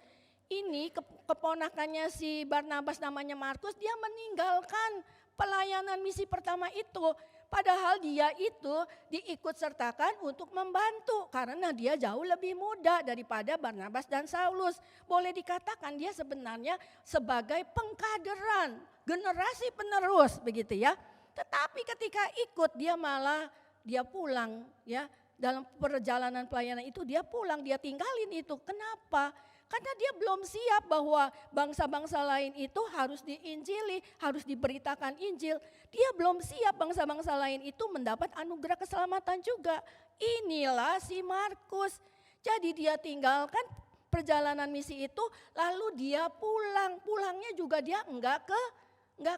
ini keponakannya si Barnabas namanya Markus, dia meninggalkan pelayanan misi pertama itu. Padahal dia itu diikut sertakan untuk membantu karena dia jauh lebih muda daripada Barnabas dan Saulus. Boleh dikatakan dia sebenarnya sebagai pengkaderan, generasi penerus begitu ya. Tetapi ketika ikut dia pulang ya. Dalam perjalanan pelayanan itu dia pulang, dia tinggalin itu. Kenapa? Karena dia belum siap bahwa bangsa-bangsa lain itu harus diinjili, harus diberitakan Injil. Dia belum siap bangsa-bangsa lain itu mendapat anugerah keselamatan juga. Inilah si Markus. Jadi dia tinggalkan perjalanan misi itu, lalu dia pulang. Pulangnya juga dia enggak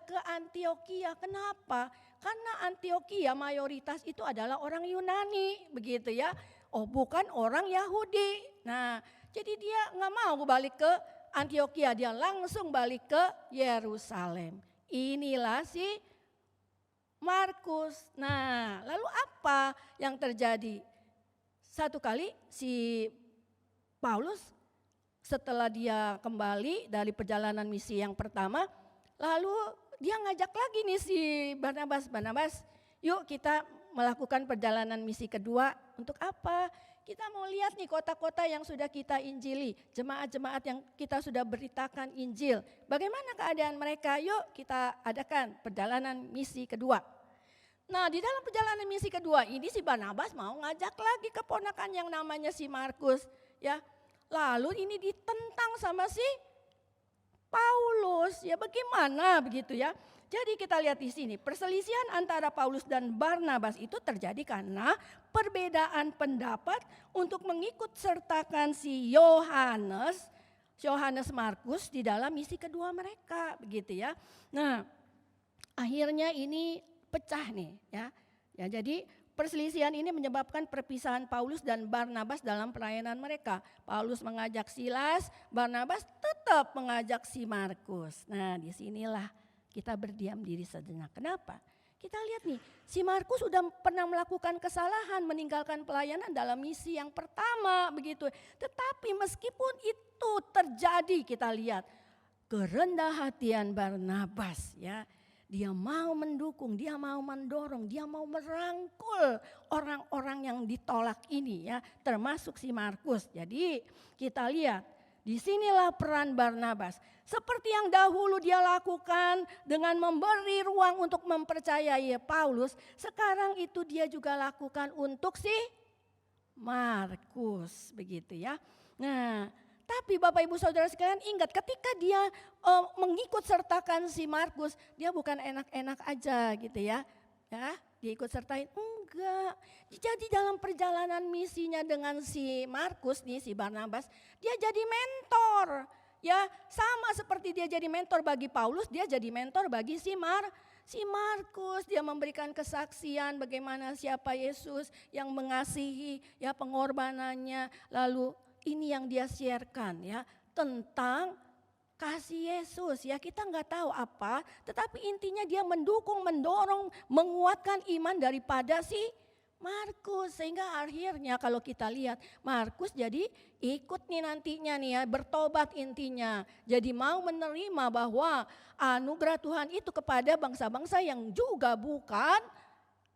ke Antiokhia. Kenapa? Karena Antiokhia mayoritas itu adalah orang Yunani, begitu ya. Oh, bukan orang Yahudi. Nah, jadi dia nggak mau balik ke Antiokhia, dia langsung balik ke Yerusalem. Inilah si Markus. Nah, lalu apa yang terjadi? Satu kali si Paulus setelah dia kembali dari perjalanan misi yang pertama, lalu dia ngajak lagi nih si Barnabas, yuk kita melakukan perjalanan misi kedua. Untuk apa? Kita mau lihat nih kota-kota yang sudah kita injili, jemaat-jemaat yang kita sudah beritakan Injil. Bagaimana keadaan mereka? Yuk kita adakan perjalanan misi kedua. Nah, di dalam perjalanan misi kedua ini si Barnabas mau ngajak lagi keponakan yang namanya si Markus, ya. Lalu ini ditentang sama si Paulus, ya bagaimana begitu ya. Jadi kita lihat di sini perselisihan antara Paulus dan Barnabas itu terjadi karena perbedaan pendapat untuk mengikut sertakan si Yohanes Markus di dalam misi kedua mereka begitu ya. Nah, akhirnya ini pecah nih ya. Ya, jadi perselisihan ini menyebabkan perpisahan Paulus dan Barnabas dalam pelayanan mereka. Paulus mengajak Silas, Barnabas tetap mengajak si Markus. Nah, disinilah kita berdiam diri sejenak. Kenapa? Kita lihat nih, si Markus sudah pernah melakukan kesalahan, meninggalkan pelayanan dalam misi yang pertama begitu. Tetapi meskipun itu terjadi, kita lihat kerendahan Barnabas ya. Dia mau mendukung, dia mau mendorong, dia mau merangkul orang-orang yang ditolak ini ya, termasuk si Markus. Jadi kita lihat, disinilah peran Barnabas. Seperti yang dahulu dia lakukan dengan memberi ruang untuk mempercayai Paulus, sekarang itu dia juga lakukan untuk si Markus begitu ya. Nah, tapi Bapak Ibu Saudara sekalian ingat ketika dia mengikut sertakan si Markus, dia bukan enak-enak aja gitu ya. Ya, dia ikut sertain enggak. Jadi dalam perjalanan misinya dengan si Markus nih, si Barnabas, dia jadi mentor. Ya, sama seperti dia jadi mentor bagi Paulus, dia jadi mentor bagi si Markus. Dia memberikan kesaksian bagaimana siapa Yesus yang mengasihi ya pengorbanannya. Lalu ini yang dia sharekan ya tentang kasih Yesus ya, kita nggak tahu apa, tetapi intinya dia mendukung, mendorong, menguatkan iman daripada si Markus. Sehingga akhirnya kalau kita lihat Markus jadi ikut nih nantinya nih ya, bertobat intinya. Jadi mau menerima bahwa anugerah Tuhan itu kepada bangsa-bangsa yang juga bukan,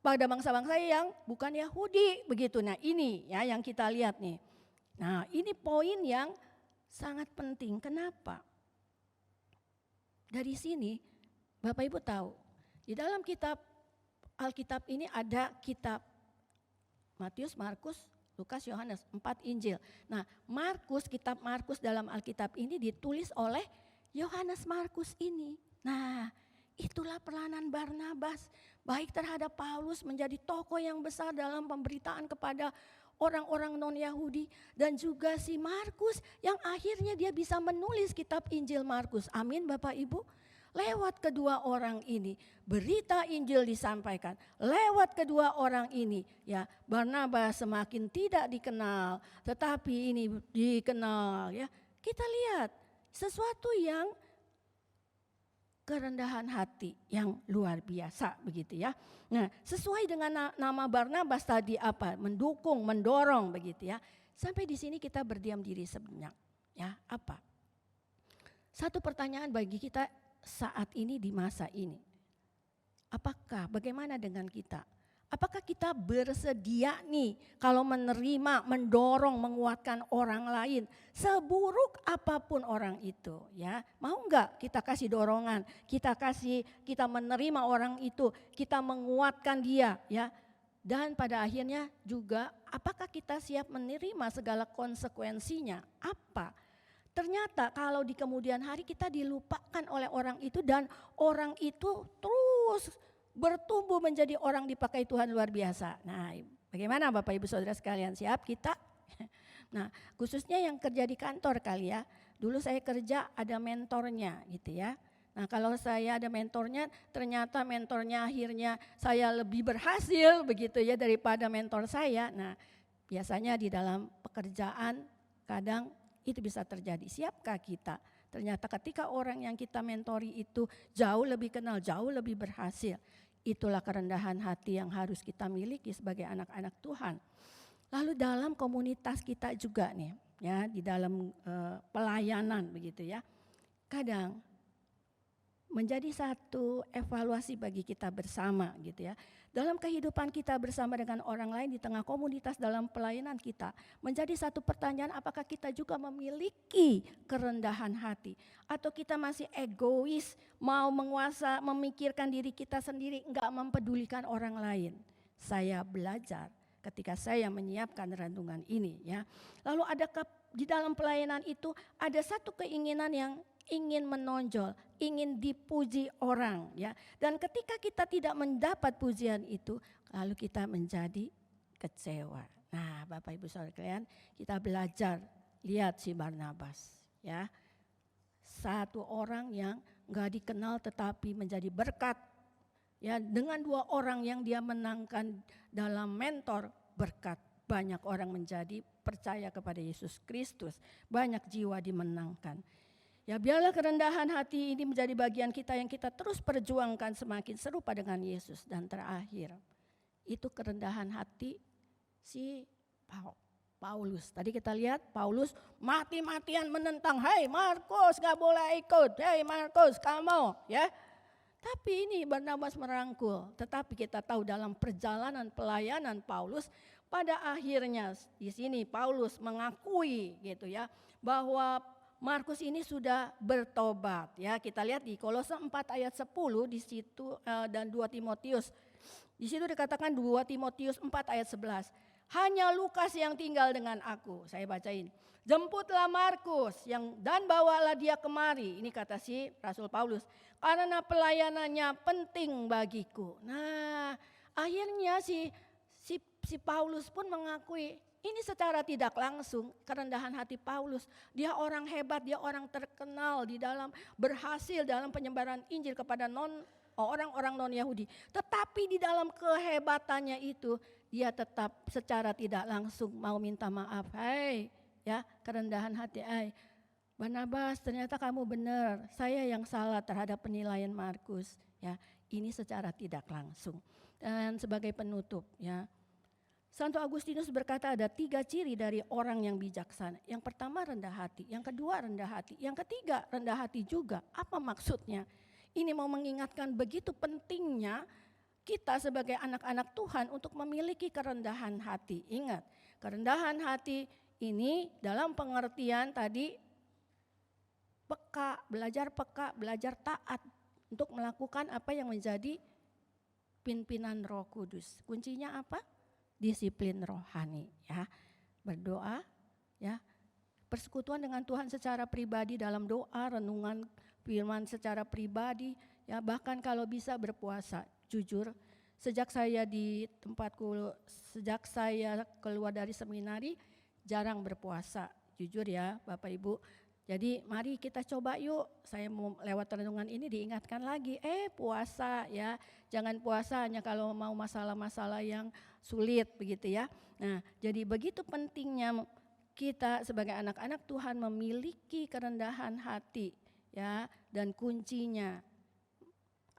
pada bangsa-bangsa yang bukan Yahudi begitu. Nah ini ya yang kita lihat nih. Nah ini poin yang sangat penting. Kenapa? Dari sini Bapak Ibu tahu, di dalam kitab Alkitab ini ada kitab Matius, Markus, Lukas, Yohanes, 4 Injil. Nah Markus, kitab Markus dalam Alkitab ini ditulis oleh Yohanes Markus ini. Nah itulah peranan Barnabas, baik terhadap Paulus menjadi tokoh yang besar dalam pemberitaan kepada orang-orang non-Yahudi. Dan juga si Markus yang akhirnya dia bisa menulis kitab Injil Markus. Amin Bapak Ibu. Lewat kedua orang ini berita Injil disampaikan. Lewat kedua orang ini ya, Barnabas semakin tidak dikenal, tetapi ini dikenal ya. Kita lihat sesuatu yang kerendahan hati yang luar biasa begitu ya. Nah, sesuai dengan nama Barnabas tadi apa? Mendukung, mendorong begitu ya. Sampai di sini kita berdiam diri sebentar. Ya, apa? Satu pertanyaan bagi kita saat ini di masa ini. Apakah bagaimana dengan kita? Apakah kita bersedia nih kalau menerima, mendorong, menguatkan orang lain seburuk apapun orang itu ya? Mau enggak kita kasih dorongan, kita menerima orang itu, kita menguatkan dia ya? Dan pada akhirnya juga apakah kita siap menerima segala konsekuensinya? Apa? Ternyata kalau di kemudian hari kita dilupakan oleh orang itu dan orang itu terus bertumbuh menjadi orang dipakai Tuhan luar biasa. Nah bagaimana Bapak Ibu Saudara sekalian, siap kita? Nah khususnya yang kerja di kantor kali ya. Dulu saya kerja ada mentornya gitu ya. Nah kalau saya ada mentornya, ternyata mentornya akhirnya saya lebih berhasil begitu ya daripada mentor saya. Nah biasanya di dalam pekerjaan kadang itu bisa terjadi. Siapkah kita? Ternyata ketika orang yang kita mentori itu jauh lebih kenal, jauh lebih berhasil. Itulah kerendahan hati yang harus kita miliki sebagai anak-anak Tuhan. Lalu dalam komunitas kita juga nih, ya di dalam pelayanan begitu ya. Kadang menjadi satu evaluasi bagi kita bersama gitu ya. Dalam kehidupan kita bersama dengan orang lain di tengah komunitas dalam pelayanan kita, menjadi satu pertanyaan, apakah kita juga memiliki kerendahan hati atau kita masih egois, mau menguasa, memikirkan diri kita sendiri, enggak mempedulikan orang lain. Saya belajar ketika saya menyiapkan renungan ini ya. Lalu ada di dalam pelayanan itu ada satu keinginan yang ingin menonjol, ingin dipuji orang ya. Dan ketika kita tidak mendapat pujian itu, lalu kita menjadi kecewa. Nah, Bapak Ibu Saudara sekalian, kita belajar lihat si Barnabas ya. Satu orang yang enggak dikenal tetapi menjadi berkat. Ya, dengan dua orang yang dia menangkan dalam mentor berkat, banyak orang menjadi percaya kepada Yesus Kristus, banyak jiwa dimenangkan. Ya biarlah kerendahan hati ini menjadi bagian kita yang kita terus perjuangkan semakin serupa dengan Yesus. Dan terakhir itu kerendahan hati si Paulus. Tadi kita lihat Paulus mati-matian menentang, "Hei Markus gak boleh ikut, hei Markus kamu ya." Tapi ini Barnabas merangkul. Tetapi kita tahu dalam perjalanan pelayanan Paulus, pada akhirnya di sini Paulus mengakui gitu ya bahwa Markus ini sudah bertobat ya. Kita lihat di Kolose 4 ayat 10 di situ dan 2 Timotius. Di situ dikatakan 2 Timotius 4 ayat 11. Hanya Lukas yang tinggal dengan aku. Saya bacain. Jemputlah Markus dan bawalah dia kemari. Ini kata si Rasul Paulus. Karena pelayanannya penting bagiku. Nah, akhirnya si Paulus pun mengakui. Ini secara tidak langsung kerendahan hati Paulus. Dia orang hebat, dia orang terkenal di dalam berhasil dalam penyebaran Injil kepada orang-orang non-Yahudi. Tetapi di dalam kehebatannya itu dia tetap secara tidak langsung mau minta maaf. Hei, ya kerendahan hati. Barnabas, ternyata kamu benar. Saya yang salah terhadap penilaian Markus. Ya, ini secara tidak langsung. Dan sebagai penutup, ya. Santo Agustinus berkata ada 3 ciri dari orang yang bijaksana. Yang pertama rendah hati, yang kedua rendah hati, yang ketiga rendah hati juga. Apa maksudnya? Ini mau mengingatkan begitu pentingnya kita sebagai anak-anak Tuhan untuk memiliki kerendahan hati. Ingat, kerendahan hati ini dalam pengertian tadi peka, belajar taat untuk melakukan apa yang menjadi pimpinan Roh Kudus. Kuncinya apa? Disiplin rohani, ya. Berdoa, ya. Persekutuan dengan Tuhan secara pribadi dalam doa, renungan firman secara pribadi, ya, bahkan kalau bisa berpuasa. Jujur, sejak saya keluar dari seminari jarang berpuasa. Jujur ya, Bapak Ibu. Jadi mari kita coba yuk, saya mau lewat renungan ini diingatkan lagi, puasa ya, jangan puasa hanya kalau mau masalah-masalah yang sulit begitu ya. Nah, jadi begitu pentingnya kita sebagai anak-anak Tuhan memiliki kerendahan hati ya, dan kuncinya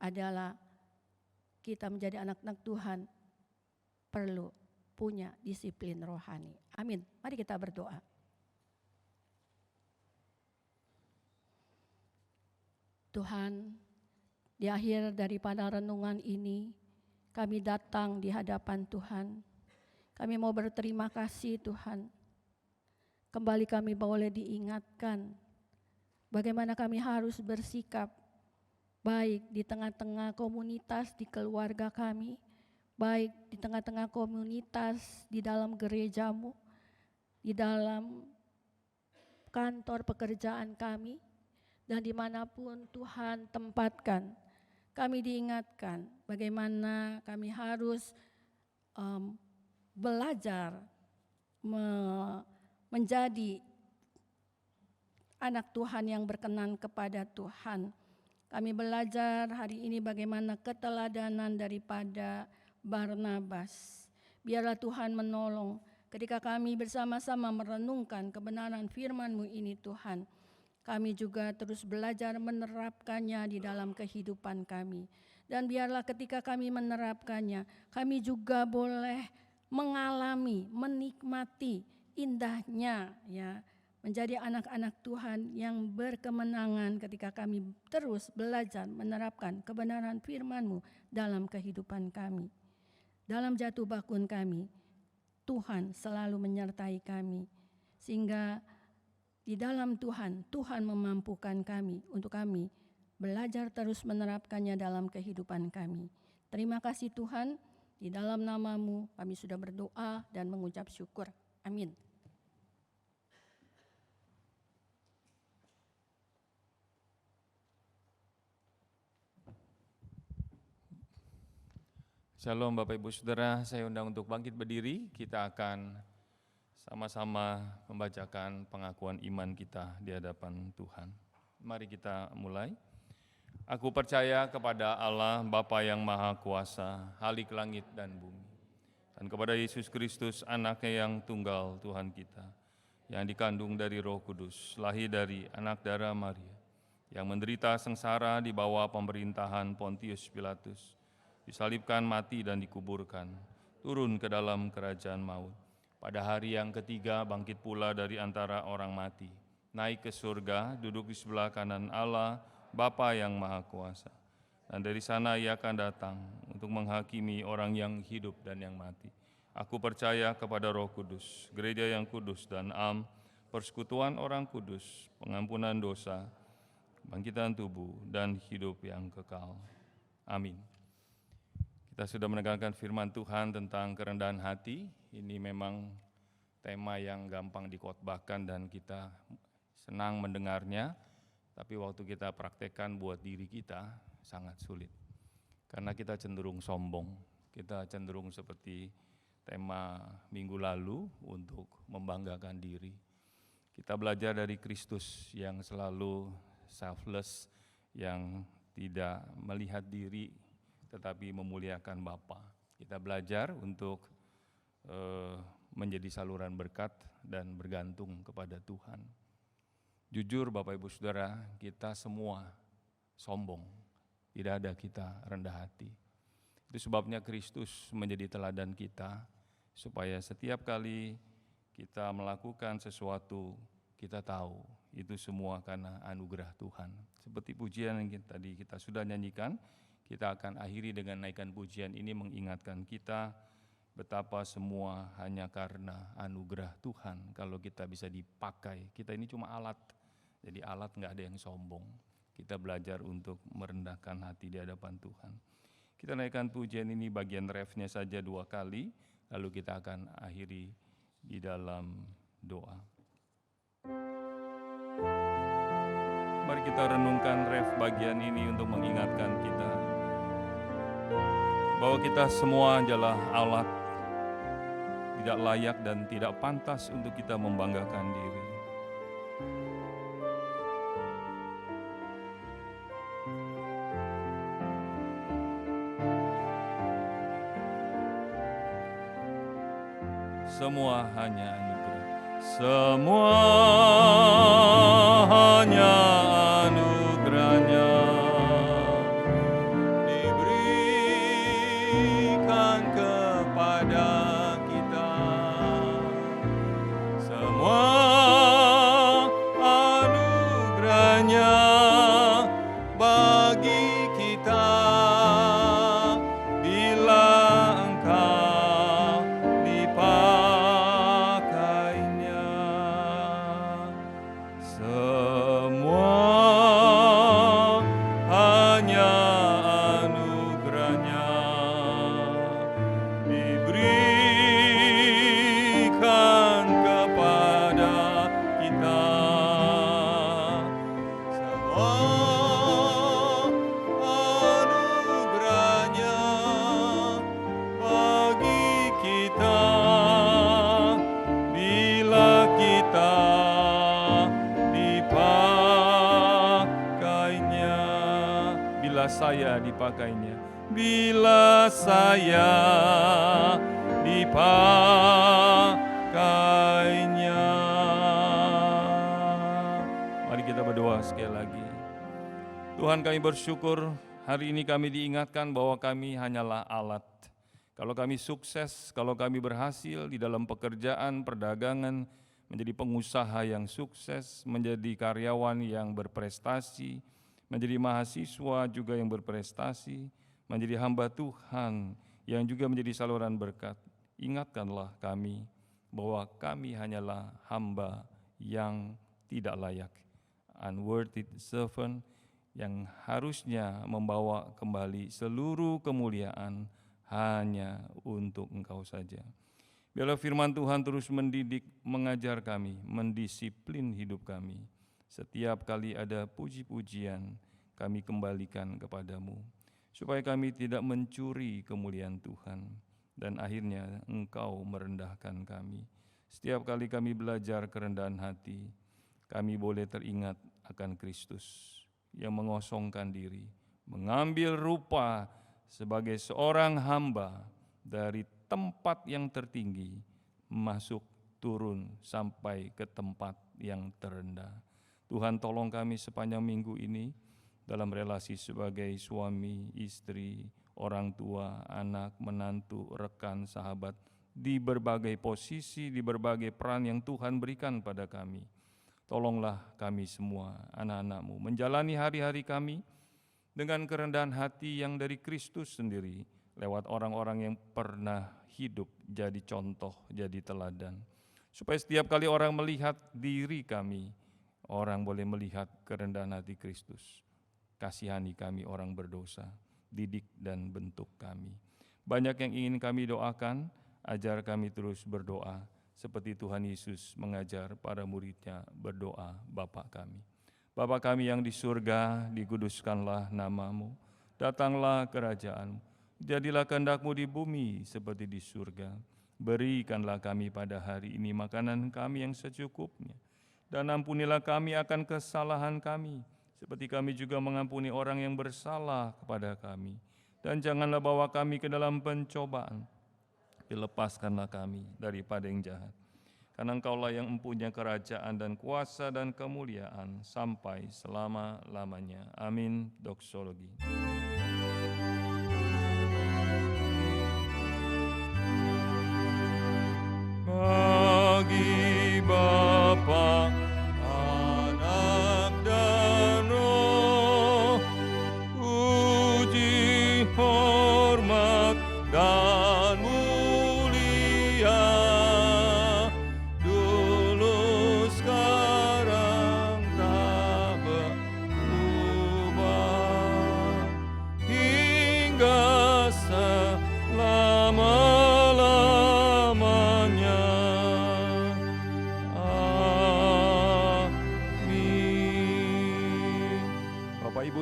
adalah kita menjadi anak-anak Tuhan perlu punya disiplin rohani. Amin. Mari kita berdoa. Tuhan, di akhir daripada renungan ini, kami datang di hadapan Tuhan. Kami mau berterima kasih Tuhan. Kembali kami boleh diingatkan bagaimana kami harus bersikap baik di tengah-tengah komunitas di keluarga kami, baik di tengah-tengah komunitas di dalam gerejamu, di dalam kantor pekerjaan kami, dan dimanapun Tuhan tempatkan. Kami diingatkan bagaimana kami harus belajar menjadi anak Tuhan yang berkenan kepada Tuhan. Kami belajar hari ini bagaimana keteladanan daripada Barnabas. Biarlah Tuhan menolong ketika kami bersama-sama merenungkan kebenaran firman-Mu ini Tuhan. Kami juga terus belajar menerapkannya di dalam kehidupan kami. Dan biarlah ketika kami menerapkannya, kami juga boleh mengalami, menikmati indahnya ya, menjadi anak-anak Tuhan yang berkemenangan ketika kami terus belajar menerapkan kebenaran firman-Mu dalam kehidupan kami. Dalam jatuh bangun kami, Tuhan selalu menyertai kami. Sehingga di dalam Tuhan, Tuhan memampukan kami untuk kami belajar terus menerapkannya dalam kehidupan kami. Terima kasih Tuhan, di dalam nama-Mu kami sudah berdoa dan mengucap syukur. Amin. Shalom Bapak Ibu Saudara, saya undang untuk bangkit berdiri. Kita akan sama-sama membacakan pengakuan iman kita di hadapan Tuhan. Mari kita mulai. Aku percaya kepada Allah Bapa yang Maha Kuasa, Halik langit dan bumi, dan kepada Yesus Kristus, Anaknya yang tunggal Tuhan kita, yang dikandung dari Roh Kudus, lahir dari anak darah Maria, yang menderita sengsara di bawah pemerintahan Pontius Pilatus, disalibkan, mati dan dikuburkan, turun ke dalam kerajaan maut. Pada hari yang ketiga bangkit pula dari antara orang mati, naik ke surga, duduk di sebelah kanan Allah, Bapa yang Maha Kuasa. Dan dari sana Ia akan datang untuk menghakimi orang yang hidup dan yang mati. Aku percaya kepada Roh Kudus, gereja yang kudus dan am, persekutuan orang kudus, pengampunan dosa, bangkitan tubuh, dan hidup yang kekal. Amin. Kita sudah mendengarkan firman Tuhan tentang kerendahan hati. Ini memang tema yang gampang dikhotbahkan dan kita senang mendengarnya. Tapi waktu kita praktekkan buat diri kita sangat sulit. Karena kita cenderung sombong. Kita cenderung seperti tema minggu lalu untuk membanggakan diri. Kita belajar dari Kristus yang selalu selfless, yang tidak melihat diri tetapi memuliakan Bapa. Kita belajar untuk menjadi saluran berkat dan bergantung kepada Tuhan. Jujur Bapak Ibu Saudara, kita semua sombong, tidak ada kita rendah hati. Itu sebabnya Kristus menjadi teladan kita, supaya setiap kali kita melakukan sesuatu, kita tahu itu semua karena anugerah Tuhan. Seperti pujian yang tadi kita sudah nyanyikan, kita akan akhiri dengan naikkan pujian ini mengingatkan kita betapa semua hanya karena anugerah Tuhan. Kalau kita bisa dipakai, kita ini cuma alat, jadi alat nggak ada yang sombong. Kita belajar untuk merendahkan hati di hadapan Tuhan. Kita naikkan pujian ini bagian refnya saja 2 kali, lalu kita akan akhiri di dalam doa. Mari kita renungkan ref bagian ini untuk mengingatkan kita bahwa kita semua adalah alat, tidak layak dan tidak pantas untuk kita membanggakan diri. Semua hanya anugerah. Semua hanya anugerahnya diberikan kepada kita. Semua anugerahnya bagi kita bila engkau dipakainya. Semua hanya anugerahnya diberikan kepada kita. Semua anugerahnya bagi kita bila kita dipakainya. Bila saya dipakainya, bila saya dipakainya. Mari kita berdoa sekali lagi. Tuhan, kami bersyukur hari ini kami diingatkan bahwa kami hanyalah alat. Kalau kami sukses, kalau kami berhasil di dalam pekerjaan, perdagangan, menjadi pengusaha yang sukses, menjadi karyawan yang berprestasi, menjadi mahasiswa juga yang berprestasi, menjadi hamba Tuhan yang juga menjadi saluran berkat. Ingatkanlah kami bahwa kami hanyalah hamba yang tidak layak, unworthy servant, yang harusnya membawa kembali seluruh kemuliaan hanya untuk Engkau saja. Biarlah firman Tuhan terus mendidik, mengajar kami, mendisiplin hidup kami. Setiap kali ada puji-pujian, kami kembalikan kepadamu, supaya kami tidak mencuri kemuliaan Tuhan, dan akhirnya Engkau merendahkan kami. Setiap kali kami belajar kerendahan hati, kami boleh teringat akan Kristus yang mengosongkan diri, mengambil rupa sebagai seorang hamba dari tempat yang tertinggi, masuk turun sampai ke tempat yang terendah. Tuhan, tolong kami sepanjang minggu ini dalam relasi sebagai suami, istri, orang tua, anak, menantu, rekan, sahabat, di berbagai posisi, di berbagai peran yang Tuhan berikan pada kami. Tolonglah kami semua, anak-anak-Mu, menjalani hari-hari kami dengan kerendahan hati yang dari Kristus sendiri, lewat orang-orang yang pernah hidup jadi contoh, jadi teladan. Supaya setiap kali orang melihat diri kami, orang boleh melihat kerendahan hati Kristus. Kasihani kami orang berdosa, didik dan bentuk kami. Banyak yang ingin kami doakan, ajar kami terus berdoa, seperti Tuhan Yesus mengajar para murid-Nya berdoa, Bapa kami. Bapa kami yang di surga, dikuduskanlah nama-Mu, datanglah kerajaan-Mu, jadilah kehendak-Mu di bumi seperti di surga. Berikanlah kami pada hari ini makanan kami yang secukupnya, dan ampunilah kami akan kesalahan kami, seperti kami juga mengampuni orang yang bersalah kepada kami. Dan janganlah bawa kami ke dalam pencobaan, lepaskanlah kami daripada yang jahat. Karena Engkaulah yang mempunyai kerajaan dan kuasa dan kemuliaan sampai selama-lamanya. Amin. Doksologi.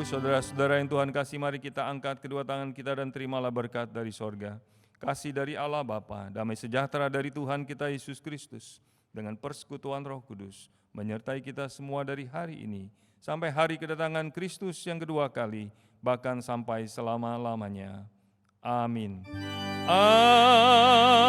Ibu, saudara-saudara yang Tuhan kasih, mari kita angkat kedua tangan kita dan terimalah berkat dari sorga. Kasih dari Allah Bapa, damai sejahtera dari Tuhan kita Yesus Kristus, dengan persekutuan Roh Kudus, menyertai kita semua dari hari ini, sampai hari kedatangan Kristus yang kedua kali, bahkan sampai selama-lamanya. Amin. Amin.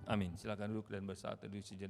Amin. Silakan duduk dan bersaat teduh sejenak.